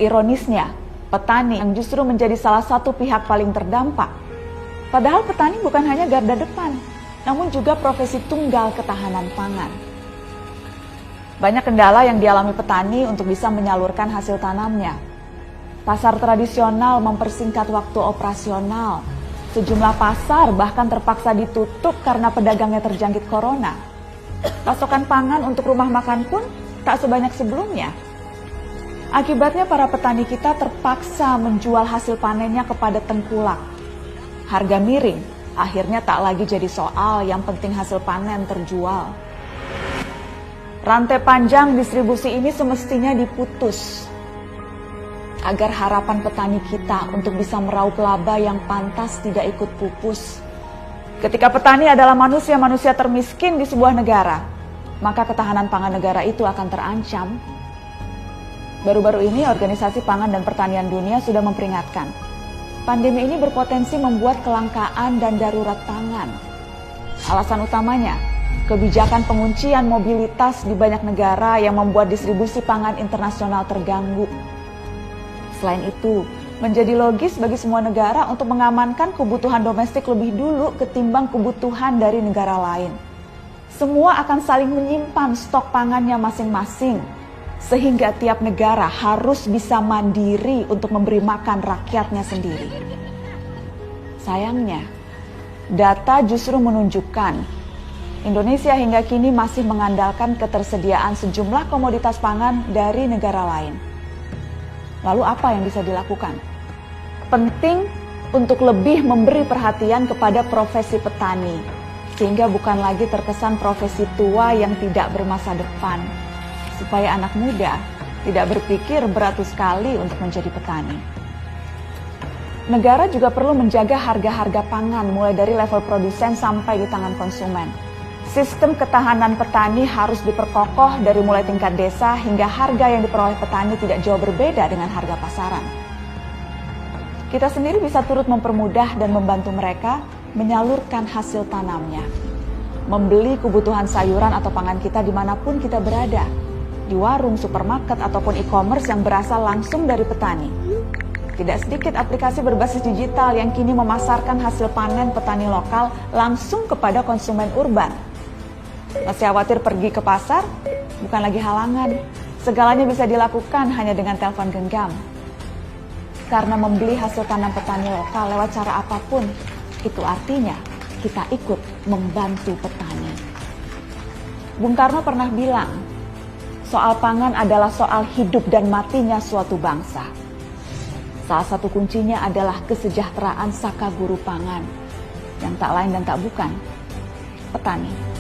Ironisnya, petani yang justru menjadi salah satu pihak paling terdampak. Padahal petani bukan hanya garda depan, namun juga profesi tunggal ketahanan pangan. Banyak kendala yang dialami petani untuk bisa menyalurkan hasil tanamnya. Pasar tradisional mempersingkat waktu operasional. Sejumlah pasar bahkan terpaksa ditutup karena pedagangnya terjangkit corona. Pasokan pangan untuk rumah makan pun tak sebanyak sebelumnya. Akibatnya para petani kita terpaksa menjual hasil panennya kepada tengkulak. Harga miring akhirnya tak lagi jadi soal, yang penting hasil panen terjual. Rantai panjang distribusi ini semestinya diputus agar harapan petani kita untuk bisa meraup laba yang pantas tidak ikut pupus. Ketika petani adalah manusia-manusia termiskin di sebuah negara, maka ketahanan pangan negara itu akan terancam. Baru-baru ini Organisasi Pangan dan Pertanian Dunia sudah memperingatkan, pandemi ini berpotensi membuat kelangkaan dan darurat pangan. Alasan utamanya, kebijakan penguncian mobilitas di banyak negara yang membuat distribusi pangan internasional terganggu. Selain itu, menjadi logis bagi semua negara untuk mengamankan kebutuhan domestik lebih dulu ketimbang kebutuhan dari negara lain. Semua akan saling menyimpan stok pangannya masing-masing, sehingga tiap negara harus bisa mandiri untuk memberi makan rakyatnya sendiri. Sayangnya, data justru menunjukkan Indonesia hingga kini masih mengandalkan ketersediaan sejumlah komoditas pangan dari negara lain. Lalu apa yang bisa dilakukan? Penting untuk lebih memberi perhatian kepada profesi petani, sehingga bukan lagi terkesan profesi tua yang tidak bermasa depan, supaya anak muda tidak berpikir beratus kali untuk menjadi petani. Negara juga perlu menjaga harga-harga pangan mulai dari level produsen sampai di tangan konsumen. Sistem ketahanan petani harus diperkokoh dari mulai tingkat desa hingga harga yang diperoleh petani tidak jauh berbeda dengan harga pasaran. Kita sendiri bisa turut mempermudah dan membantu mereka menyalurkan hasil tanamnya. Membeli kebutuhan sayuran atau pangan kita dimanapun kita berada, di warung, supermarket, ataupun e-commerce yang berasal langsung dari petani. Tidak sedikit aplikasi berbasis digital yang kini memasarkan hasil panen petani lokal langsung kepada konsumen urban. Masih khawatir pergi ke pasar? Bukan lagi halangan. Segalanya bisa dilakukan hanya dengan telepon genggam. Karena membeli hasil tanam petani lokal lewat cara apapun, itu artinya kita ikut membantu petani. Bung Karno pernah bilang, soal pangan adalah soal hidup dan matinya suatu bangsa. Salah satu kuncinya adalah kesejahteraan saka guru pangan, yang tak lain dan tak bukan petani.